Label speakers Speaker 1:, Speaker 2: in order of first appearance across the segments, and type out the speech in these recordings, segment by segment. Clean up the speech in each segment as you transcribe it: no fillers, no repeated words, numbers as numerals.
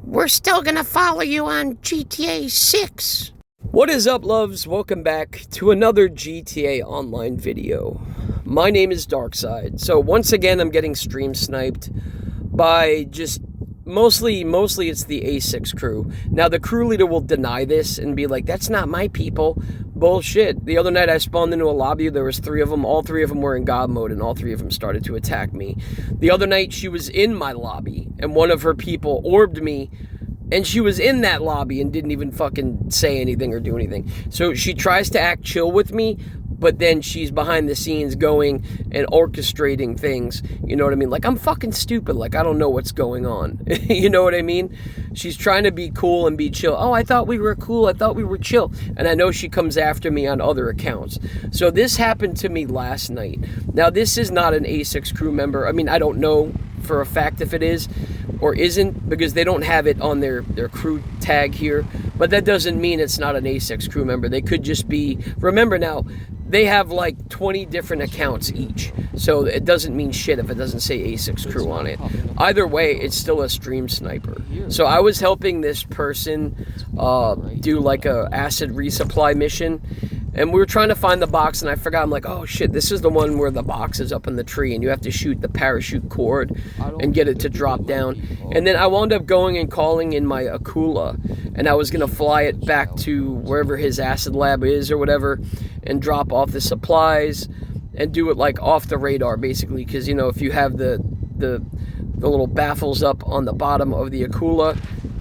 Speaker 1: We're still gonna follow you on GTA 6.
Speaker 2: What is up, loves? Welcome back to another GTA Online video. My name is Darkside. So once again, I'm getting stream sniped by just mostly it's the Asix crew. Now the crew leader will deny this and be like, "That's not my people." Bullshit. The other night I spawned into a lobby. There was 3 of them. All 3 of them were in God mode, and all 3 of them started to attack me. The other night she was in my lobby, and one of her people orbed me. And she was in that lobby and didn't even fucking say anything or do anything. So she tries to act chill with me, but then she's behind the scenes going and orchestrating things. You know what I mean? Like, I'm fucking stupid. Like, I don't know what's going on. You know what I mean? She's trying to be cool and be chill. Oh, I thought we were cool. I thought we were chill. And I know she comes after me on other accounts. So this happened to me last night. Now, this is not an Asix crew member. I mean, I don't know for a fact if it is or isn't, because they don't have it on their crew tag here. But that doesn't mean it's not an Asix crew member. They could just be, remember now, they have like 20 different accounts each. So it doesn't mean shit if it doesn't say Asix crew on it. Either way, it's still a stream sniper. So I was helping this person do like a acid resupply mission. And we were trying to find the box, and I forgot. I'm like, oh shit, this is the one where the box is up in the tree, and you have to shoot the parachute cord and get it to drop down. And then I wound up going and calling in my Akula, and I was going to fly it back to wherever his acid lab is or whatever, and drop off the supplies, and do it like off the radar, basically, because, you know, if you have the little baffles up on the bottom of the Akula,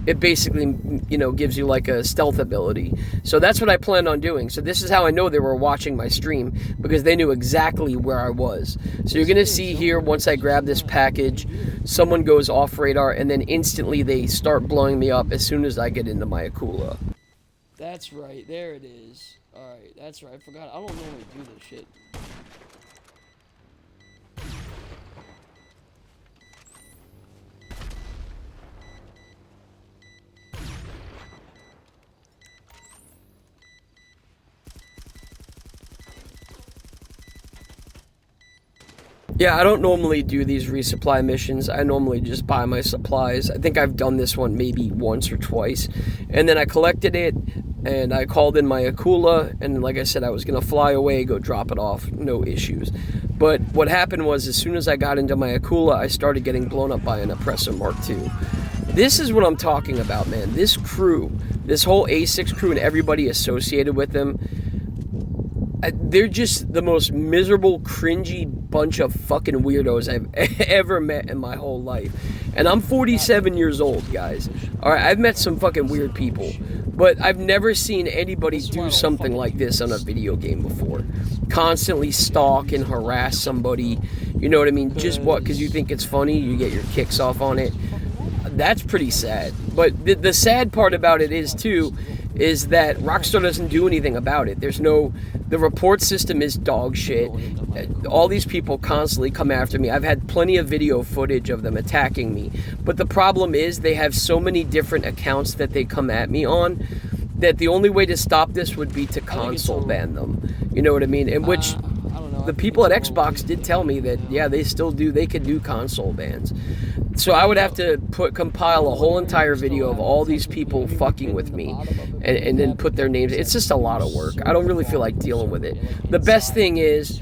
Speaker 2: it basically, you know, gives you like a stealth ability. So that's what I planned on doing. So this is how I know they were watching my stream, because they knew exactly where I was. So you're going to see here, once I grab this package, someone goes off radar, and then instantly they start blowing me up as soon as I get into my Akula. That's right. There it is. All right. That's right. I forgot. I don't normally do this shit. Yeah, I don't normally do these resupply missions. I normally just buy my supplies. I think I've done this one maybe once or twice. And then I collected it, and I called in my Akula, and like I said, I was going to fly away, go drop it off, no issues. But what happened was, as soon as I got into my Akula, I started getting blown up by an Oppressor Mark II. This is what I'm talking about, man. This crew, this whole Asix crew and everybody associated with them, they're just the most miserable, cringy bunch of fucking weirdos I've ever met in my whole life. And I'm 47 years old, guys. Alright, I've met some fucking weird people, but I've never seen anybody do something like this on a video game before. Constantly stalk and harass somebody, you know what I mean? Just what? Because you think it's funny, you get your kicks off on it. That's pretty sad. But the sad part about it is, too, is that Rockstar doesn't do anything about it. The report system is dog shit. All these people constantly come after me. I've had plenty of video footage of them attacking me. But the problem is they have so many different accounts that they come at me on, that the only way to stop this would be to console ban them. You know what I mean? In which the people at Xbox did tell me that, yeah, they could do console bans. So I would have to compile a whole entire video of all these people fucking with me, and then put their names. It's just a lot of work. I don't really feel like dealing with it. The best thing is,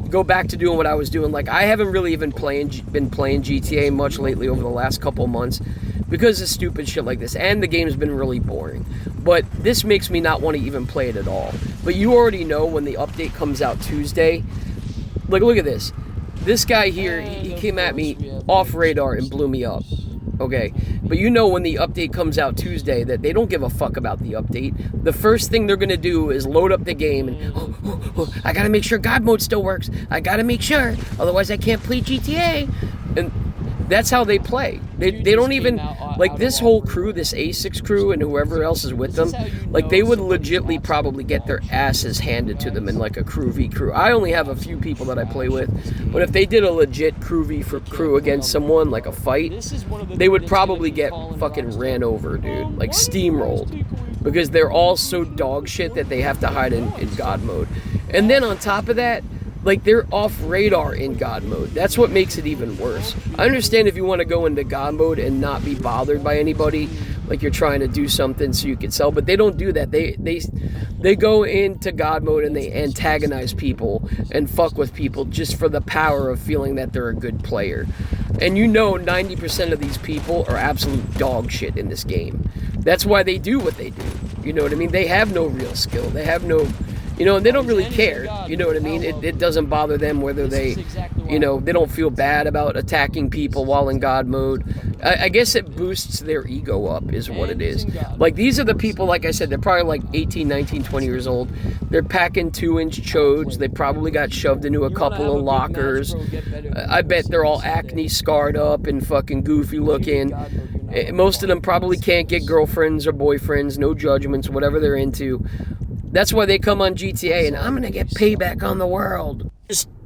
Speaker 2: go back to doing what I was doing. Like, I haven't really even been playing GTA much lately over the last couple months, because of stupid shit like this, and the game's been really boring. But this makes me not want to even play it at all. But you already know when the update comes out Tuesday. Like, look at this. This guy here, he came at me off radar and blew me up. Okay, but you know when the update comes out Tuesday that they don't give a fuck about the update. The first thing they're going to do is load up the game and, I got to make sure God mode still works. I got to make sure, otherwise I can't play GTA. And that's how they play. They don't even, like, this whole crew, this Asix crew and whoever else is with them, like, they would legitly probably get their asses handed to them in like a crew v crew. I only have a few people that I play with, but if they did a legit crew v for crew against someone, like a fight, they would probably get fucking ran over, dude, like steamrolled, because they're all so dog shit that they have to hide in God mode. And then on top of that, like, they're off radar in God mode. That's what makes it even worse. I understand if you want to go into God mode and not be bothered by anybody, like you're trying to do something so you can sell, but they don't do that. They go into God mode and they antagonize people and fuck with people just for the power of feeling that they're a good player. And 90% of these people are absolute dog shit in this game. That's why they do what they do. You know what I mean? They have no real skill. They have no, and they don't really care. You know what I mean? It doesn't bother them whether they, they don't feel bad about attacking people while in God mode. I guess it boosts their ego up is what it is. Like, these are the people, like I said, they're probably like 18, 19, 20 years old. They're packing 2-inch chodes. They probably got shoved into a couple of lockers. I bet they're all acne scarred up and fucking goofy looking. Most of them probably can't get girlfriends or boyfriends, no judgments, whatever they're into. That's why they come on GTA, and I'm going to get payback on the world.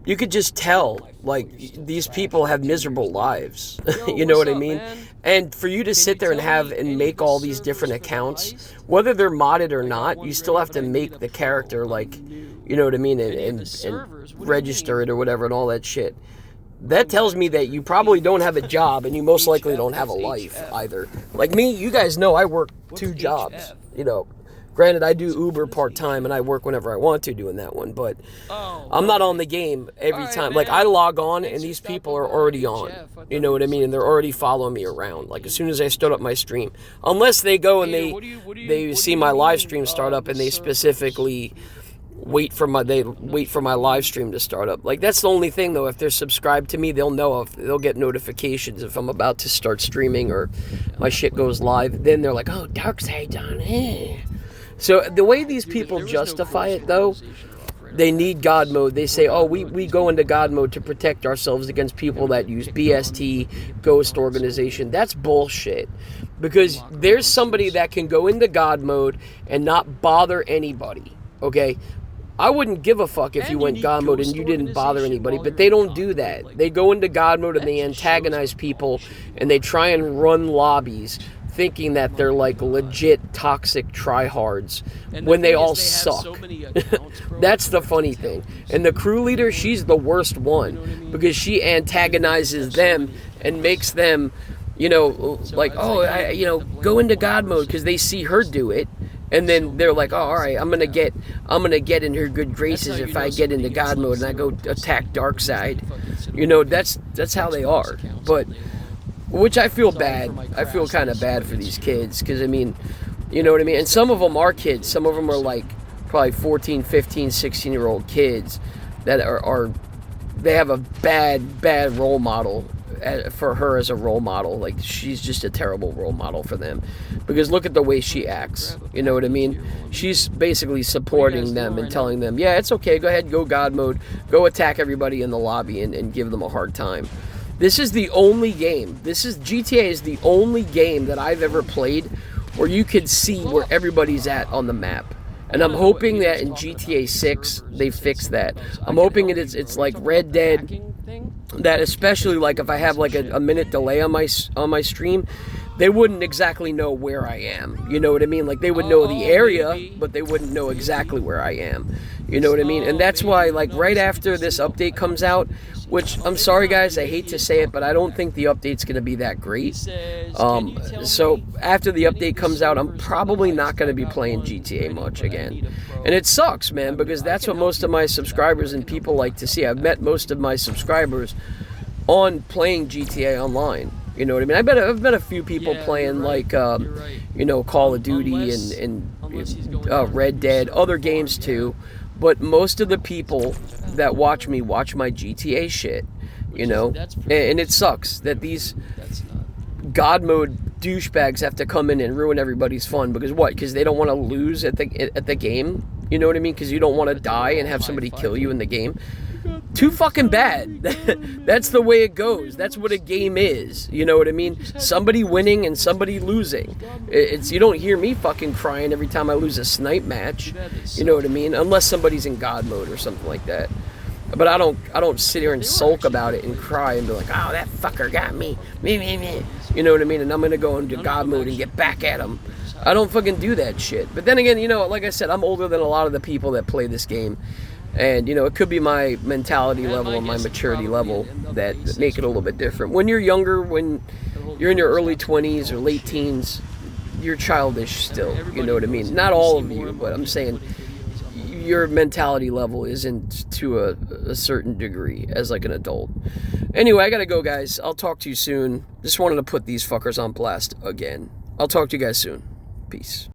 Speaker 2: You could just tell, like, these people have miserable lives. You know what I mean? And for you to sit there and make all these different accounts, whether they're modded or not, you still have to make the character, like, you know what I mean, and register it or whatever and all that shit. That tells me that you probably don't have a job, and you most likely don't have a life either. Like me, you guys know I work 2 jobs, Granted, I do Uber part-time, and I work whenever I want to doing that one, but I'm not on the game every time. Like, I log on, and these people are already on. You know what I mean? And they're already following me around. Like, as soon as I start up my stream. Unless they go and they see my live stream start up, and they specifically wait for my live stream to start up. Like, that's the only thing, though. If they're subscribed to me, they'll get notifications if I'm about to start streaming or my shit goes live. Then they're like, oh, Darkside's on here. So the way these people justify it, though, they need God mode. They say, oh, we go into God mode to protect ourselves against people that use BST, Ghost Organization. That's bullshit. Because there's somebody that can go into God mode and not bother anybody, okay? I wouldn't give a fuck if you went God mode and you didn't bother anybody, but they don't do that. They go into God mode and they antagonize people, and they try and run lobbies thinking that they're like legit toxic tryhards when they all suck. That's the funny thing. And the crew leader, she's the worst one because she antagonizes them and makes them, like, oh, go into God mode because they see her do it. And then they're like, oh, all right, I'm gonna get in her good graces if I get into God mode and I go attack Darkseid. That's how they are. But which I feel bad. I feel kind of bad for these kids because, I mean, you know what I mean? And some of them are kids. Some of them are like probably 14, 15, 16-year-old kids that they have a bad role model for her as a role model. Like, she's just a terrible role model for them because look at the way she acts. You know what I mean? She's basically supporting them and telling them, yeah, it's okay, go ahead, go God mode, go attack everybody in the lobby and give them a hard time. This is the only game. GTA is the only game that I've ever played where you could see where everybody's at on the map. And I'm hoping that in GTA 6 they fix that. I'm hoping it's like Red Dead, that especially like if I have like a minute delay on my stream, they wouldn't exactly know where I am. You know what I mean? Like, they would know the area, but they wouldn't know exactly where I am. You know what I mean? And that's why, like, right after this update comes out, which, I'm sorry guys, I hate to say it, but I don't think the update's going to be that great. So after the update comes out, I'm probably not going to be playing GTA much again. And it sucks, man, because that's what most of my subscribers and people like to see. I've met most of my subscribers on playing GTA Online. You know what I mean? I've met a few people playing like, Call of Duty and Red Dead, other games too. But most of the people that watch me watch my GTA shit, and it sucks that these God mode douchebags have to come in and ruin everybody's fun because what? Because they don't want to lose at the game. You know what I mean? Because you don't want to die and have somebody kill you in the game. Too fucking bad. That's the way it goes. That's what a game is. You know what I mean? Somebody winning and somebody losing. You don't hear me fucking crying every time I lose a snipe match. You know what I mean? Unless somebody's in God mode or something like that. But I don't sit here and sulk about it and cry and be like, oh, that fucker got me. Me. You know what I mean? And I'm gonna go into God mode and get back at him. I don't fucking do that shit. But then again, like I said, I'm older than a lot of the people that play this game. And, it could be my mentality level and my maturity level that make it a little bit different. When you're younger, when you're in your early 20s or late teens, you're childish still. You know what I mean? Not all of you, but I'm saying your mentality level isn't to a certain degree as like an adult. Anyway, I gotta go, guys. I'll talk to you soon. Just wanted to put these fuckers on blast again. I'll talk to you guys soon. Peace.